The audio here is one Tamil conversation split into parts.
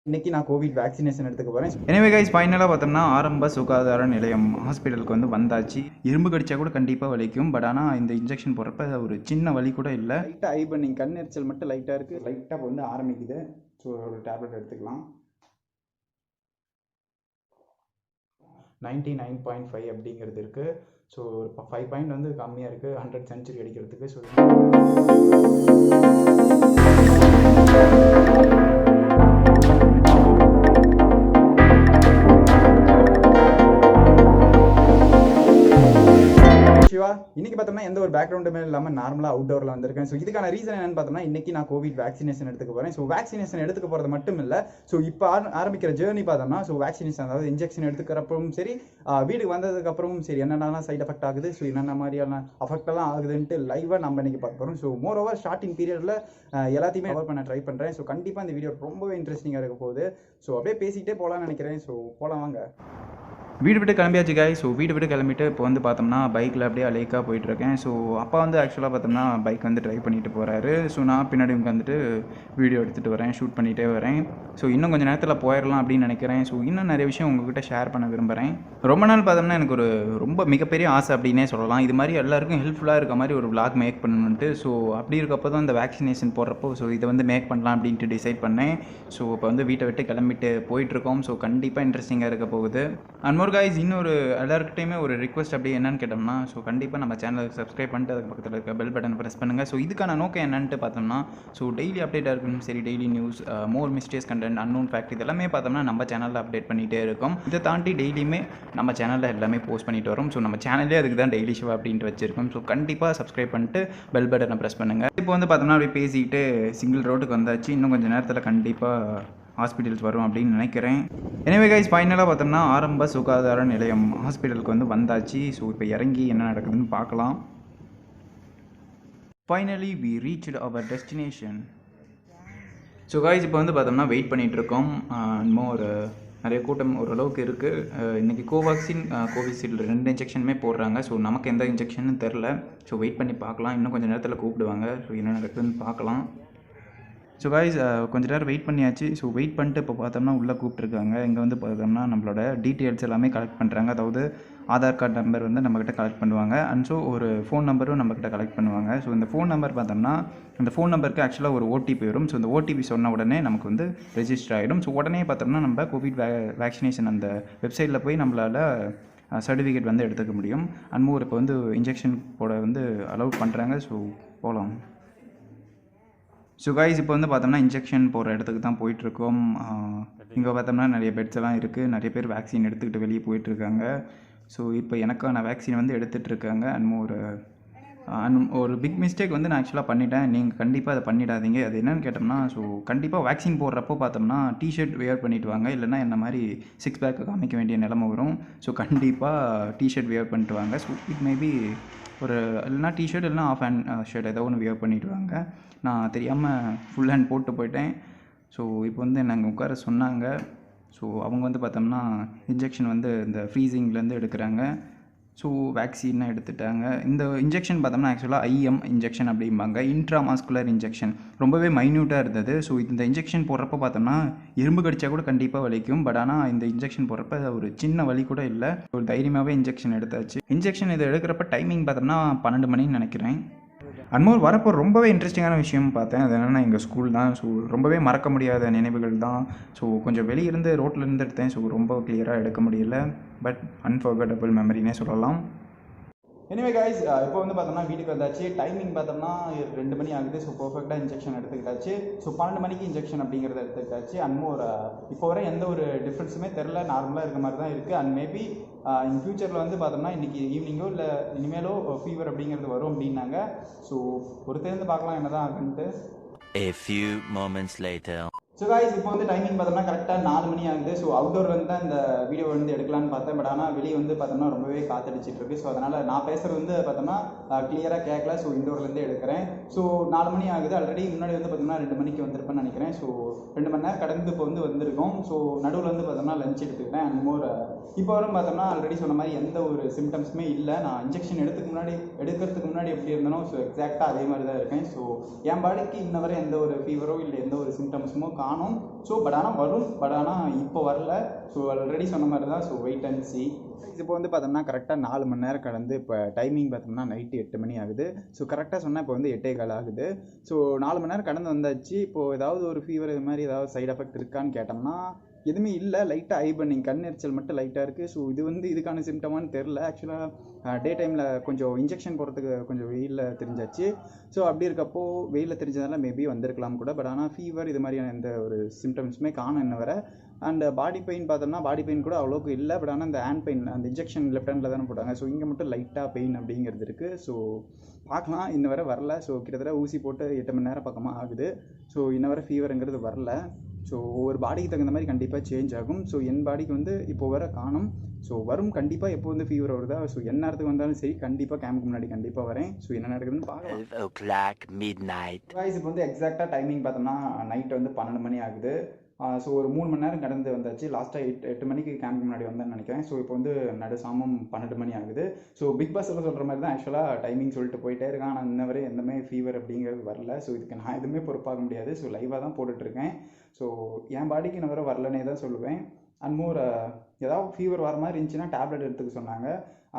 இன்னைக்கு நான் கோவிட் வேக்சினேஷன் எடுத்துக்க போகிறேன். எனவே கைஸ் ஃபைனலாக பார்த்தோம்னா ஆரம்ப சுகாதார நிலையம் ஹாஸ்பிட்டலுக்கு வந்து வந்தாச்சு. இரும்பு கடிச்சா கூட கண்டிப்பாக வலிக்கும். பட் ஆனால் இந்த இன்ஜெக்ஷன் போடுறப்ப ஒரு சின்ன வலி கூட இல்லை. லைட்டாக ஐ பண்ணிங் கண் எரிச்சல் மட்டும் லைட்டாக இருக்குது. லைட்டாக வந்து ஆரம்பிக்குது. ஸோ ஒரு டேப்லெட் எடுத்துக்கலாம். 99.5 அப்படிங்கிறது இருக்குது. ஸோ ஒரு 5 பாயிண்ட் வந்து கம்மியாக இருக்குது 100 சென்ச்சுரி அடிக்கிறதுக்கு. ஸோ இன்னைக்கு பார்த்தோம்னா எந்த ஒரு பேக்ரவுண்டுமே இல்லாமல் நார்மலாக அவுட்டோரில் வந்திருக்கேன். ஸோ இதுக்கான ரீசன் என்னன்னு பார்த்தோம்னா இன்னைக்கு நான் கோவிட் வேக்சினேஷன் எடுத்துக்க போகிறேன். ஸோ வேக்சினேஷன் எடுத்துக்க போகிறது மட்டும் இல்லை, ஸோ இப்போ ஆரம்பிக்கிற ஜேர்னி பார்த்தோம்னா ஸோ வேக்சினேஷன் அதாவது இன்ஜெக்ஷன் எடுத்துக்கிறப்பவும் சரி, வீட்டுக்கு வந்ததுக்கப்புறமும் சரி என்னென்னலாம் சைட் எஃபெக்ட் ஆகுது, ஸோ என்னென்ன மாதிரியான அஃபெக்டெல்லாம் ஆகுதுன்ட்டு லைவாக நம்ம இன்னைக்கு பார்க்க போகிறோம். ஸோ மோர் ஓவர் ஸ்டார்டிங் பீரியடில் எல்லாத்தையுமே கவர் பண்ண ட்ரை பண்ணுறேன். ஸோ கண்டிப்பாக இந்த வீடியோ ரொம்பவே இன்ட்ரெஸ்டிங்காக இருக்க போகுது. ஸோ அப்படியே பேசிக்கிட்டே போகலான்னு நினைக்கிறேன். ஸோ போகலாம் வாங்க. வீடு விட்டு கிளம்பியாச்சு காய். ஸோ வீடு விட்டு கிளம்பிட்டு இப்போ வந்து பார்த்தோம்னா பைக்கில் அப்படியே அலேக்காக போயிட்டுருக்கேன். ஸோ அப்பா வந்து ஆக்சுவலாக பார்த்தோம்னா பைக் வந்து ட்ரைவ் பண்ணிட்டு போகிறாரு. ஸோ நான் பின்னாடி உட்காந்துட்டு வீடியோ எடுத்துகிட்டு வரேன், ஷூட் பண்ணிகிட்டே வரேன். ஸோ இன்னும் கொஞ்சம் நேரத்தில் போயிடலாம் அப்படின்னு நினைக்கிறேன். ஸோ இன்னும் நிறைய விஷயம் உங்கள்கிட்ட ஷேர் பண்ண விரும்புகிறேன். ரொம்ப நாள் பார்த்தோம்னா எனக்கு ஒரு ரொம்ப மிகப்பெரிய ஆசை அப்படின்னே சொல்லலாம். இது மாதிரி எல்லாருக்கும் ஹெல்ப்ஃபுல்லாக இருக்க மாதிரி ஒரு vlog மேக் பண்ணணுன்ட்டு. ஸோ அப்படி இருக்கப்போ தான் இந்த வேக்சினேஷன் போடுறப்போ ஸோ இதை வந்து மேக் பண்ணலாம் அப்படின்ட்டு டிசைட் பண்ணேன். ஸோ இப்போ வந்து வீட்டை விட்டு கிளம்பிட்டு போயிட்டுருக்கோம். ஸோ கண்டிப்பாக இன்ட்ரெஸ்டிங்காக இருக்க போகுது. அண்ட் மோர் காய்ஸ், இன்னொரு எல்லாருக்கிட்டையுமே ஒரு ரிக்வஸ்ட் அப்படி என்னன்னு கேட்டோம்னா, ஸோ கண்டிப்பாக நம்ம சேனலுக்கு சப்ஸ்கிரைப் பண்ணிட்டு அதுக்கு பக்கத்தில் இருக்க பெல் பட்டன் ப்ரெஸ் பண்ணுங்கள். ஸோ இதுக்கான நோக்கம் என்னன்ட்டு பார்த்தோம்னா, ஸோ டெய்லி அப்டேட்டாக இருக்கணும் சரி, டெய்லி நியூஸ், மோர் மிஸ்டேக்ஸ் கண்டென்ட், அன்னோன் ஃபேக்ட் இதெல்லாமே பார்த்தோம்னா நம்ம சேனலில் அப்டேட் பண்ணிகிட்டே இருக்கும். இதை தாண்டி டெய்லியுமே நம்ம சேனலில் எல்லாமே போஸ்ட் பண்ணிட்டு வரோம். ஸோ நம்ம சேனல்லே அதுக்கு தான் டெய்லி ஷோ அப்படின்ட்டு வச்சிருக்கோம். ஸோ கண்டிப்பாக சப்ஸ்கிரைப் பண்ணிட்டு பெல் பட்டனை ப்ரெஸ் பண்ணுங்கள். இப்போ வந்து பார்த்தோம்னா அப்படியே பேசிக்கிட்டு சிங்கிள் ரோட்டுக்கு வந்தாச்சு. இன்னும் கொஞ்சம் நேரத்தில் கண்டிப்பாக ஹாஸ்பிட்டல்ஸ் வரும் அப்படின்னு நினைக்கிறேன். எனவே கைஸ் ஃபைனலாக பார்த்தோம்னா ஆரம்ப சுகாதார நிலையம் ஹாஸ்பிட்டலுக்கு வந்து வந்தாச்சு. ஸோ இப்போ இறங்கி என்ன நடக்குதுன்னு பார்க்கலாம். Finally we reached our destination. So guys இப்போ வந்து பார்த்தோம்னா வெயிட் பண்ணிகிட்ருக்கோம். இன்னும் ஒரு நிறைய கூட்டம் ஓரளவுக்கு இருக்குது. இன்றைக்கி கோவேக்சின் கோவிஷீல்டு 2 இன்ஜெக்ஷனுமே போடுறாங்க. ஸோ நமக்கு எந்த இன்ஜெக்ஷன்னு தெரில. ஸோ வெயிட் பண்ணி பார்க்கலாம். இன்னும் கொஞ்சம் நேரத்தில் கூப்பிடுவாங்க. ஸோ என்ன நடக்குதுன்னு பார்க்கலாம். ஸோ காய்ஸ் கொஞ்சம் நேரம் வெயிட் பண்ணியாச்சு. ஸோ வெயிட் பண்ணிட்டு இப்போ பார்த்தோம்னா உள்ளே கூப்பிட்ருக்காங்க. இங்கே வந்து பார்த்தோம்னா நம்மளோட டீட்டெயில்ஸ் எல்லாமே கலெக்ட் பண்ணுறாங்க. அதாவது ஆதார் கார்டு நம்பர் வந்து நம்மக்கிட்ட கலெக்ட் பண்ணுவாங்க. அண்ட் ஸோ ஒரு ஃபோன் நம்பரும் நம்மக்கிட்ட கலெக்ட் பண்ணுவாங்க. ஸோ இந்த ஃபோன் நம்பர் பார்த்தோம்னா இந்த ஃபோன் நம்பருக்கு ஆக்சுவலாக ஒரு ஓடிபி வரும். ஸோ இந்த ஓடிபி சொன்ன உடனே நமக்கு வந்து ரெஜிஸ்டர் ஆகிடும். ஸோ உடனே பார்த்தோம்னா நம்ம கோவிட் வேக்சினேஷன் அந்த வெப்சைட்டில் போய் நம்மளால் சர்டிஃபிகேட் வந்து எடுத்துக்க முடியும். அண்ட் மோர் இப்போ வந்து இன்ஜெக்ஷன் போட வந்து அலோவ் பண்ணுறாங்க. ஸோ போகலாம். ஸோ கைஸ் இப்போ வந்து பார்த்தோம்னா இன்ஜெக்ஷன் போகிற இடத்துக்கு தான் போயிட்டுருக்கோம். இங்கே பார்த்தோம்னா நிறைய பெட்ஸ் எல்லாம் இருக்குது. நிறைய பேர் வேக்சின் எடுத்துக்கிட்டு வெளியே போயிட்டுருக்காங்க. ஸோ இப்போ எனக்கான வேக்சின் வந்து எடுத்துகிட்ருக்காங்க. அண்ட் ஒரு பிக் மிஸ்டேக் வந்து நான் ஆக்சுவலாக பண்ணிட்டேன். நீங்கள் கண்டிப்பாக அதை பண்ணிடாதீங்க. அது என்னென்னு கேட்டோம்னா, ஸோ கண்டிப்பாக வேக்சின் போடுறப்போ பார்த்தோம்னா டிஷர்ட் வியர் பண்ணிவிட்டு வாங்க. இல்லைனா என்ன மாதிரி 6 பேக் காமிக்க வேண்டிய நிலமை வரும். ஸோ கண்டிப்பாக டிஷர்ட் வியர் பண்ணிட்டு வாங்க. ஸோ இட் மேபி ஒரு இல்லைனா டிஷர்ட் இல்லைனா ஆஃப் ஹேண்ட் ஷர்ட் ஏதோ ஒன்று வியர் பண்ணிட்டு வாங்க. நான் தெரியாமல் ஃபுல் ஹேண்ட் போட்டு போயிட்டேன். ஸோ இப்போ வந்து என்னை அங்கே உட்கார சொன்னாங்க. ஸோ அவங்க வந்து பார்த்தோம்னா இன்ஜெக்ஷன் வந்து இந்த ஃப்ரீசிங்லேருந்து எடுக்கிறாங்க. ஸோ வேக்சின் எடுத்துட்டாங்க. இந்த இன்ஜெக்ஷன் பார்த்தோம்னா ஆக்சுவலாக ஐஎம் இன்ஜெக்ஷன் அப்படிம்பாங்க. இன்ட்ராமாஸ்குலர் இன்ஜெக்ஷன் ரொம்பவே மைன்யூட்டாக இருந்தது. ஸோ இந்த இன்ஜெக்ஷன் போடுறப்போ பார்த்தோம்னா இரும்பு கடிச்சா கூட கண்டிப்பாக வலிக்கும். பட் ஆனால் இந்த இன்ஜெக்ஷன் போடுறப்ப ஒரு சின்ன வலி கூட இல்லை. ஒரு தைரியமாகவே இன்ஜெக்ஷன் எடுத்தாச்சு. இன்ஜெக்ஷன் இதை எடுக்கிறப்ப டைமிங் பார்த்தோம்னா 12 மணின்னு நினைக்கிறேன். அன்மோர் வரப்போ ரொம்பவே இன்ட்ரெஸ்டிங்கான விஷயம் பார்த்தேன். அது என்னென்னா எங்கள் ஸ்கூல் தான். ஸோ ரொம்பவே மறக்க முடியாத நினைவுகள் தான். ஸோ கொஞ்சம் வெளியிருந்து ரோட்டிலேருந்து எடுத்தேன். ஸோ ரொம்ப கிளியராக எடுக்க முடியல. பட் அன்ஃபர்கட்டபிள் மெமரினே சொல்லலாம். எனிவே காய்ஸ் இப்போ வந்து பார்த்தோம்னா வீட்டுக்கு வந்தாச்சு. டைமிங் பார்த்தோம்னா 2 மணி ஆகுது. ஸோ பர்ஃபெக்டாக இன்ஜெக்ஷன் எடுத்துக்கிட்டாச்சு. ஸோ 12 மணிக்கு இன்ஜெக்ஷன் அப்படிங்கிறத எடுத்துக்கிட்டாச்சு. அண்ட் மோர் இப்போ வரை எந்த ஒரு டிஃப்ரென்ஸுமே தெரில. நார்மலாக இருக்க மாதிரி தான் இருக்குது. அண்ட் மேபி இன் ஃபியூச்சரில் வந்து பார்த்தோம்னா இன்றைக்கி ஈவினிங்கோ இல்லை இனிமேலோ ஃபீவர் அப்படிங்கிறது வரும் அப்படின்னாங்க. ஸோ பொறுத்திருந்து பார்க்கலாம் என்ன தான் ஆகுன்ட்டு. A few moments later. So guys இப்போ வந்து டைமிங் பார்த்தோம்னா கரெக்டாக 4 மணி ஆகுது. ஸோ அவுட்டோர் வந்து தான் இந்த வீடியோ வந்து எடுக்கலான்னு பார்த்தேன். பட் ஆனால் வெளியே வந்து பார்த்தோம்னா ரொம்பவே காத்தடிச்சிட்டு இருக்கு. ஸோ அதனால் நான் பேசுகிறது வந்து பார்த்தோம்னா கிளியராக கேட்கல. ஸோ இண்டோர்லேருந்து எடுக்கிறேன். ஸோ 4 மணி ஆகுது. ஆல்ரெடி முன்னாடி வந்து பார்த்தோம்னா 2 மணிக்கு வந்திருப்பேன்னு நினைக்கிறேன். ஸோ 2 மணி நேரம் கடந்து இப்போ வந்து வந்திருக்கோம். ஸோ நடுவில் வந்து பார்த்தோம்னா லஞ்ச் எடுத்துக்கிட்டேன். அண்ட் மோர் இப்போ வரும் பார்த்தோம்னா ஆல்ரெடி சொன்ன மாதிரி எந்த ஒரு சிம்டம்ஸுமே இல்லை. நான் இன்ஜெக்ஷன் எடுக்கிறதுக்கு முன்னாடி எப்படி இருந்தனோ ஸோ எக்ஸாக்டாக அதே மாதிரி தான் இருக்கேன். ஸோ என் பாடிக்கு இன்ன வரை எந்த ஒரு ஃபீவரோ இல்லை எந்த ஒரு சிம்டம்ஸுமோ காணோம். ஸோ பட் ஆனால் வரும், பட் ஆனால் இப்போ வரல. ஸோ ஆல்ரெடி சொன்ன மாதிரி தான். So wait and see. இப்போ வந்து பார்த்தோம்னா கரெக்டாக 4 மணி நேரம் கடந்து இப்போ டைமிங் பார்த்தோம்னா நைட்டு 8 மணி ஆகுது. ஸோ கரெக்டாக சொன்னால் இப்போ வந்து 8:15 ஆகுது. ஸோ 4 மணி நேரம் கடந்து வந்தாச்சு. இப்போது ஏதாவது ஒரு ஃபீவர் இது மாதிரி ஏதாவது சைட் எஃபெக்ட் இருக்கான்னு கேட்டோம்னா எதுவுமே இல்லை. லைட்டாக ஐ பர்னிங், கண் எரிச்சல் மட்டும் லைட்டாக இருக்குது. ஸோ இது வந்து இதுக்கான சிம்டமானு தெரில. ஆக்சுவலாக டே டைமில் கொஞ்சம் இன்ஜெக்ஷன் போடுறதுக்கு கொஞ்சம் வெயிலில் தெரிஞ்சாச்சு. ஸோ அப்படி இருக்கப்போ வெயிலில் தெரிஞ்சதால மேபி வந்திருக்கலாம் கூட. பட் ஆனால் ஃபீவர் இது மாதிரியான எந்த ஒரு சிம்டம்ஸுமே காணும் இன்ன வரை. அண்ட் பாடி பெயின் பார்த்தோம்னா பாடி பெயின் கூட அவ்வளோக்கு இல்லை. பட் ஆனால் அந்த ஹேண்ட் பெயின், அந்த இன்ஜெக்ஷன் லெஃப்ட் ஹேண்டில் தானே போட்டாங்க. ஸோ இங்கே மட்டும் லைட்டாக பெயின் அப்படிங்கிறது இருக்குது. ஸோ பார்க்கலாம், இன்ன வரை வரல. ஸோ கிட்டத்தட்ட ஊசி போட்டு 8 மணி நேரம் பக்கமாக ஆகுது. ஸோ இன்ன வரை ஃபீவருங்கிறது வரல. ஸோ ஒவ்வொரு பாடிக்கு தகுந்த மாதிரி கண்டிப்பாக சேஞ்ச் ஆகும். ஸோ என் பாடிக்கு வந்து இப்போ வர காணும். ஸோ வரும் கண்டிப்பாக. எப்போ வந்து ஃபீவர் வருதா, ஸோ என்ன நேரத்துக்கு வந்தாலும் சரி கண்டிப்பாக கேம்புக்கு முன்னாடி கண்டிப்பாக வரேன். ஸோ என்ன நடக்குதுன்னு பார்க்கலாம். 12 o'clock midnight. இப்போ வந்து எக்ஸாக்டாக டைமிங் பார்த்தோம்னா நைட் வந்து 12 மணி ஆகுது. ஸோ ஒரு 3 மணி நேரம் கடந்து வந்தாச்சு. லாஸ்ட்டாக 8 மணிக்கு கேம்புக்கு முன்னாடி வந்தேன்னு நினைக்கிறேன். ஸோ இப்போ வந்து நடுசாமம் 12 மணி ஆகுது. ஸோ பிக் பாஸில் சொல்கிற மாதிரி தான் ஆக்சுவலாக டைமிங் சொல்லிட்டு போயிட்டே இருக்கான். ஆனால் இன்ன வரை எந்த மாதிரி ஃபீவர் அப்படிங்கிறது வரல. ஸோ இதுக்கு நான் எதுவுமே பொறுப்பாக முடியாது. ஸோ லைவாக தான் போட்டுட்ருக்கேன். ஸோ என் பாடிக்கு இன்ன வரை வரலனே தான் சொல்லுவேன். அண்ட் மோர் ஏதாவது ஃபீவர் வர மாதிரி இருந்துச்சுன்னா டேப்லெட் எடுத்துக்க சொன்னாங்க.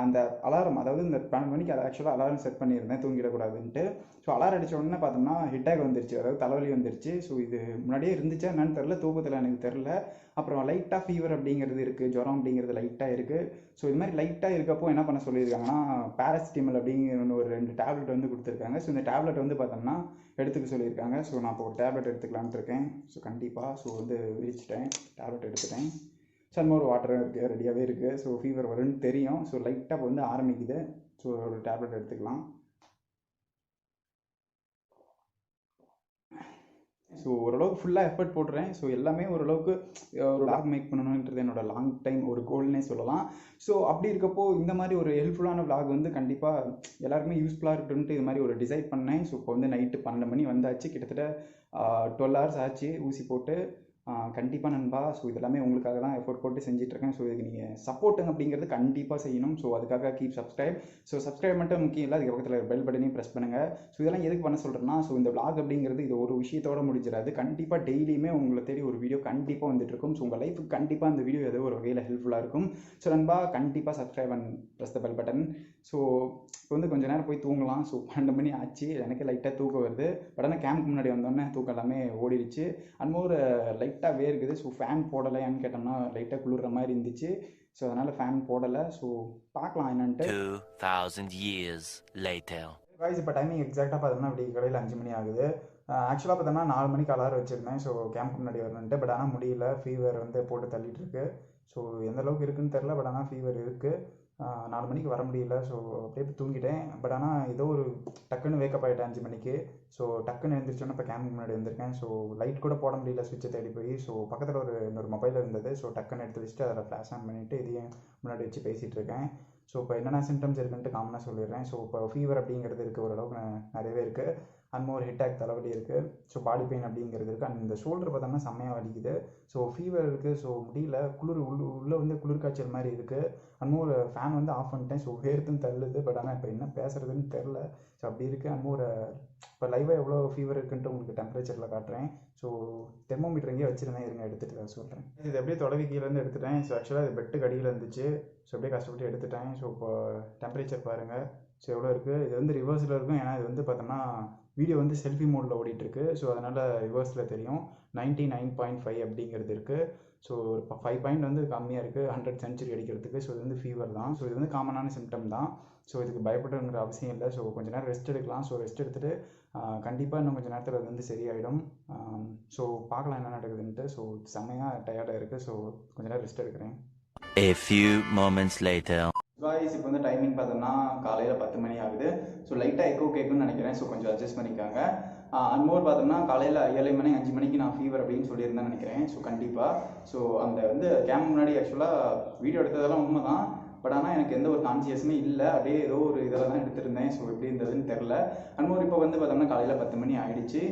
அந்த அலாரம், அதாவது இந்த 12 மணிக்கு அதை ஆக்சுவலாக அலாரம் செட் பண்ணியிருந்தேன் தூங்கிடக்கூடாதுன்ட்டு. ஸோ அலாரம் அடித்த உடனே பார்த்தோம்னா ஹெட்டாக் வந்துருச்சு, அதாவது தலைவலி வந்துருச்சு. ஸோ இது முன்னாடியே இருந்துச்சா என்னன்னு தெரில, தூக்கத்தில் எனக்கு தெரில. அப்புறம் லைட்டாக ஃபீவர் அப்படிங்கிறது இருக்குது, ஜுரம் அப்படிங்கிறது லைட்டாக இருக்குது. ஸோ இது மாதிரி லைட்டாக இருக்கப்போ என்ன பண்ண சொல்லியிருக்காங்கன்னா பேராசிட்டமல் அப்படிங்கிற ஒரு 2 டேப்லெட் வந்து கொடுத்துருக்காங்க. ஸோ இந்த டேப்லெட் வந்து பார்த்தோம்னா எடுத்துக்க சொல்லியிருக்காங்க. ஸோ நான் இப்போ ஒரு டேப்லெட் எடுத்துக்கலான்ட்டு இருக்கேன். ஸோ கண்டிப்பாக ஸோ வந்து விரிச்சிட்டேன், டேப்லெட் எடுத்துட்டேன். ஸோ அந்த மாதிரி வாட்டர் இருக்குது, ரெடியாகவே இருக்குது. ஸோ ஃபீவர் வரும்னு தெரியும். ஸோ லைட்டாக வந்து ஆரம்பிக்குது. ஸோ ஒரு டேப்லெட் எடுத்துக்கலாம். ஸோ ஓரளவுக்கு ஃபுல்லாக எஃபர்ட் போடுறேன். ஸோ எல்லாமே ஓரளவுக்கு ஒரு வ்ளாக் மேக் பண்ணணுன்றது என்னோட லாங் டைம் ஒரு கோல்னே சொல்லலாம். ஸோ அப்படி இருக்கப்போ இந்த மாதிரி ஒரு ஹெல்ப்ஃபுல்லான வ்ளாக் வந்து கண்டிப்பாக எல்லாருக்குமே யூஸ்ஃபுல்லாக இருக்கட்டும்ட்டு இது மாதிரி ஒரு டிசைட் பண்ணேன். ஸோ இப்போ வந்து நைட்டு 12 மணி வந்தாச்சு. கிட்டத்தட்ட 12 ஹவர்ஸ் ஆச்சு ஊசி போட்டு. கண்டிப்பாக நண்பா. ஸோ இதெல்லாமே உங்களுக்காக தான் எஃபோர்ட் போட்டு செஞ்சிட்ருக்கேன். ஸோ இதுக்கு நீங்கள் சப்போர்ட்டுங்க அப்படிங்கிறது கண்டிப்பாக செய்யணும். ஸோ அதுக்காக கீப் சப்ஸ்கிரைப். ஸோ சப்ஸ்கிரைப் மட்டும் முக்கியம் இல்லை, அதுக்கு பக்கத்தில் பெல் பட்டனையும் ப்ரெஸ் பண்ணுங்கள். ஸோ இதெல்லாம் எதுக்கு பண்ண சொல்கிறேன்னா, ஸோ இந்த vlog அப்படிங்கிறது இது ஒரு விஷயத்தோடு முடிஞ்சிடாது. கண்டிப்பாக டெய்லியுமே உங்களை தேடி ஒரு வீடியோ கண்டிப்பாக வந்துட்டுருக்கும். ஸோ உங்கள் லைஃபுக்கு கண்டிப்பாக அந்த வீடியோ ஏதோ ஒரு வகையில் ஹெல்ப்ஃபுல்லாக இருக்கும். ஸோ நண்பா கண்டிப்பாக subscribe and press the bell button. So இப்போ வந்து கொஞ்சம் நேரம் போய் தூங்கலாம். ஸோ 12 மணி ஆச்சு, எனக்கு லைட்டாக தூக்கம் வருது. பட் ஆனால் கேம்புக்கு முன்னாடி வந்தோடனே தூக்கம் எல்லாமே ஓடிடுச்சு. அண்ட் ஒரு லைட்டாக வேர்க்குது. ஸோ ஃபேன் போடலையான்னு கேட்டோம்னா லைட்டாக குளிர்ற மாதிரி இருந்துச்சு. ஸோ அதனால் ஃபேன் போடலை. ஸோ பார்க்கலாம் என்னன்ட்டு. 2000 years later. காய்ஸ் இப்போ டைமிங் எக்ஸாக்டாக பார்த்தோம்னா அப்படி கடையில் 5 மணி ஆகுது. ஆக்சுவலாக பார்த்தோம்னா 4 மணிக்கு அலாரம் வச்சுருந்தேன். ஸோ கேம்புக்கு முன்னாடி வரணுன்ட்டு. பட் ஆனால் முடியல, ஃபீவர் வந்து போட்டு தள்ளிட்டு இருக்கு. ஸோ எந்த அளவுக்கு இருக்குன்னு தெரில. பட் ஆனால் ஃபீவர் இருக்குது. 4 மணிக்கு வர முடியல. ஸோ அப்படியே தூங்கிட்டேன். பட் ஆனால் ஏதோ ஒரு டக்குன்னு வேக்கப் ஆகிட்டேன் 5 மணிக்கு. ஸோ டக்குன்னு எழுந்திரிச்சோன்னே இப்போ கேம்புக்கு முன்னாடி வந்திருக்கேன். ஸோ லைட் கூட போட முடியல, சுவிட்சை தேடி போய். ஸோ பக்கத்தில் இன்னொரு மொபைல் இருந்தது. ஸோ டக்குன்னு எடுத்து வச்சுட்டு அதில் ஃப்ளாஷ் ஆன் பண்ணிவிட்டு இதையும் முன்னாடி வச்சு பேசிகிட்டு இருக்கேன். ஸோ இப்போ என்னென்ன சிம்டம்ஸ் இருக்குன்ட்டு காமனாக சொல்லிடுறேன். ஸோ இப்போ ஃபீவர் அப்படிங்கிறது இருக்குது, ஓரளவுக்கு நிறையவே இருக்குது. அண்ட் மோர் ஹெட்டாக், தலைவலி இருக்குது. ஸோ பாடி பெயின் அப்படிங்கிறது இருக்குது. அண்ட் இந்த ஷோல்டர் பார்த்தோம்னா செம்மையாக வலிக்குது. ஸோ ஃபீவர் இருக்குது. ஸோ முடியல, குளிர் உள்ளே வந்து குளிர்காய்ச்சல் மாதிரி இருக்குது. அண்ட் மோர் ஃபேன் வந்து ஆஃப் பண்ணிட்டேன். ஸோ வேர்த்துன்னு தள்ளுது. பட் ஆனால் இப்போ என்ன பேசுகிறதுன்னு தெரில. ஸோ அப்படி இருக்குது. அண்ட் மோர் இப்போ லைவாக எவ்வளோ ஃபீவர் இருக்குன்ட்டு உங்களுக்கு டெம்பரேச்சரில் காட்டுறேன். ஸோ தெர்மோமீட்டர் எங்கேயே வச்சுருந்தேன், இருங்க எடுத்துகிட்டு தான் சொல்கிறேன். இது அப்படியே தொடவி கீழேருந்து எடுத்துட்டேன். ஸோ ஆக்சுவலாக இது பெட்டுக்கு அடியில் இருந்துச்சு. ஸோ அப்படியே கஷ்டப்பட்டு எடுத்துட்டேன். ஸோ இப்போ டெம்பரேச்சர் பாருங்கள். ஸோ எவ்வளோ இருக்குது. இது வந்து ரிவர்ஸில் இருக்கும். ஏன்னா இது வந்து பார்த்தோம்னா வீடியோ வந்து செல்ஃபி மோடில் ஓடிட்டுருக்கு. ஸோ அதனால் ரிவர்ஸில் தெரியும். 99.5 அப்படிங்கிறது இருக்குது. ஸோ ஒரு 5 பாயிண்ட் வந்து கம்மியாக இருக்குது 100 சென்ச்சுரி அடிக்கிறதுக்கு. ஸோ இது வந்து ஃபீவர் தான். ஸோ இது வந்து காமனான சிம்டம் தான். ஸோ இதுக்கு பயப்படுங்கிற அவசியம் இல்லை. ஸோ கொஞ்சம் நேரம் ரெஸ்ட் எடுக்கலாம். ஸோ ரெஸ்ட் எடுத்துகிட்டு கண்டிப்பாக இன்னும் கொஞ்சம் நேரத்தில் அது வந்து சரியாயிடும். ஸோ பார்க்கலாம் என்ன நடக்குதுன்ட்டு. ஸோ செம்மையாக டயர்டாக இருக்குது. ஸோ கொஞ்சம் நேரம் ரெஸ்ட் எடுக்கிறேன். A few moments later. Guys இப்போ வந்து டைமிங் பார்த்தோம்னா காலையில் 10 மணி ஆகுது. ஸோ லைட்டாக எக்கோ கேட்குன்னு நினைக்கிறேன். ஸோ கொஞ்சம் அட்ஜஸ்ட் பண்ணிக்காங்க. அண்ட் மோர் பார்த்தோம்னா காலையில் 7 மணி 5 மணிக்கு நான் ஃபீவர் அப்படின்னு சொல்லியிருந்தேன் நினைக்கிறேன். ஸோ கண்டிப்பாக ஸோ அந்த வந்து கேம்ப் முன்னாடி ஆக்சுவலாக வீடியோ எடுத்ததெல்லாம் உண்மை தான். பட் ஆனால் எனக்கு எந்த ஒரு கான்சியஸுமே இல்லை. அப்படியே ஏதோ ஒரு இதில் தான் எடுத்துருந்தேன். ஸோ எப்படி இருந்ததுன்னு தெரில. அண்ட் மோர் இப்போ வந்து பார்த்தோம்னா காலையில் 10 மணி ஆகிடுச்சு.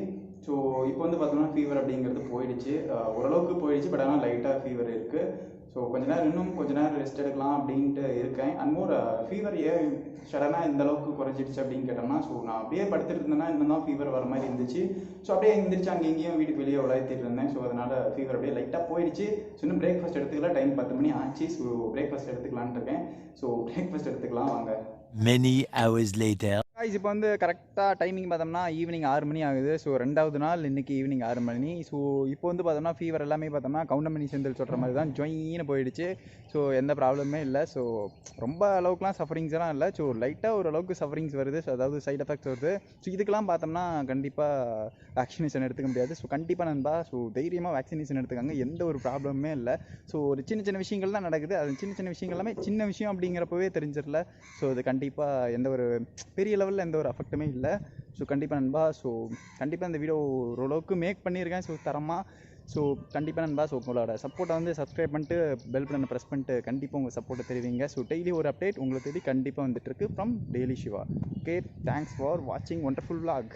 ஸோ இப்போ வந்து பார்த்தோம்னா ஃபீவர் அப்படிங்கிறது போயிடுச்சு, ஓரளவுக்கு போயிடுச்சு. பட் ஆனால் லைட்டாக ஃபீவர் இருக்குது. ஸோ இன்னும் கொஞ்ச நேரம் ரெஸ்ட் எடுக்கலாம் அப்படின்ட்டு இருக்கேன். அண்ட் மோர் ஃபீவர் ஏன் சடனாக இந்த அளவுக்கு குறைஞ்சிடுச்சு அப்படின்னு கேட்டோம்னா, ஸோ நான் அப்படியே படுத்துட்டு இருந்தேன்னா இன்னும் தான் ஃபீவர் வர மாதிரி இருந்துச்சு. ஸோ அப்படியே எழுந்திரிச்சு அங்கே எங்கேயும் வீட்டுக்கு வெளியே உலாத்திட்டு இருந்தேன். ஸோ அதனால் ஃபீவர் அப்படியே லைட்டாக போயிடுச்சு. ஸோ இன்னும் பிரேக்ஃபாஸ்ட் எடுத்துக்கலாம், டைம் 10 மணி ஆச்சு. ஸோ பிரேக்ஃபாஸ்ட் எடுத்துக்கலான்ட்டு இருக்கேன். ஸோ பிரேக்ஃபாஸ்ட் எடுத்துக்கலாம் வாங்க. Many hours later. இப்போ வந்து கரெக்டாக டைமிங் பார்த்தோம்னா ஈவினிங் 6 மணி ஆகுது. ஸோ 2வது நாள் இன்றைக்கி ஈவினிங் 6 மணி. ஸோ இப்போ வந்து பார்த்தோம்னா ஃபீவர் எல்லாமே பார்த்தோம்னா கவுண்டமணி செந்தில் சொல்கிற மாதிரி தான் ஜொயின்னு போயிடுச்சு. ஸோ எந்த ப்ராப்ளமே இல்லை. ஸோ ரொம்ப அளவுக்குலாம் சஃபரிங்ஸ்லாம் இல்லை. ஸோ லைட்டாக ஓரளவுக்கு சஃபரிங்ஸ் வருது. ஸோ அதாவது சைட் எஃபெக்ட்ஸ் வருது. ஸோ இதுக்கெல்லாம் பார்த்தோம்னா கண்டிப்பாக வேக்சினேஷன் எடுத்துக்க முடியாது. ஸோ கண்டிப்பாக நண்பா ஸோ தைரியமாக வேக்சினேஷன் எடுத்துக்காங்க, எந்த ஒரு ப்ராப்ளமே இல்லை. ஸோ ஒரு சின்ன சின்ன விஷயங்கள் தான் நடக்குது. அது சின்ன சின்ன விஷயங்கள் எல்லாமே சின்ன விஷயம் அப்படிங்கிறப்பவே தெரிஞ்சிடல. ஸோ அது கண்டிப்பாக எந்த ஒரு பெரிய லெவலில் எந்த ஒரு அஃபெக்ட்டுமே இல்லை. ஸோ கண்டிப்பாக நண்பா ஸோ கண்டிப்பாக இந்த வீடியோ ஓரளவுக்கு மேக் பண்ணியிருக்கேன். ஸோ தரமாக ஸோ கண்டிப்பாக நண்பா ஸோ உங்களோட சப்போர்ட்டை வந்து சப்ஸ்கிரைப் பண்ணிட்டு பெல் பட்டனை ப்ரெஸ் பண்ணிட்டு கண்டிப்பாக உங்கள் சப்போர்ட்டை தெரிவிங்க. ஸோ டெய்லி ஒரு அப்டேட் உங்களை தேடி கண்டிப்பாக வந்துட்டுருக்கு from daily Siva. Okay, thanks for வாட்சிங் ஒண்டர்ஃபுல் vlog.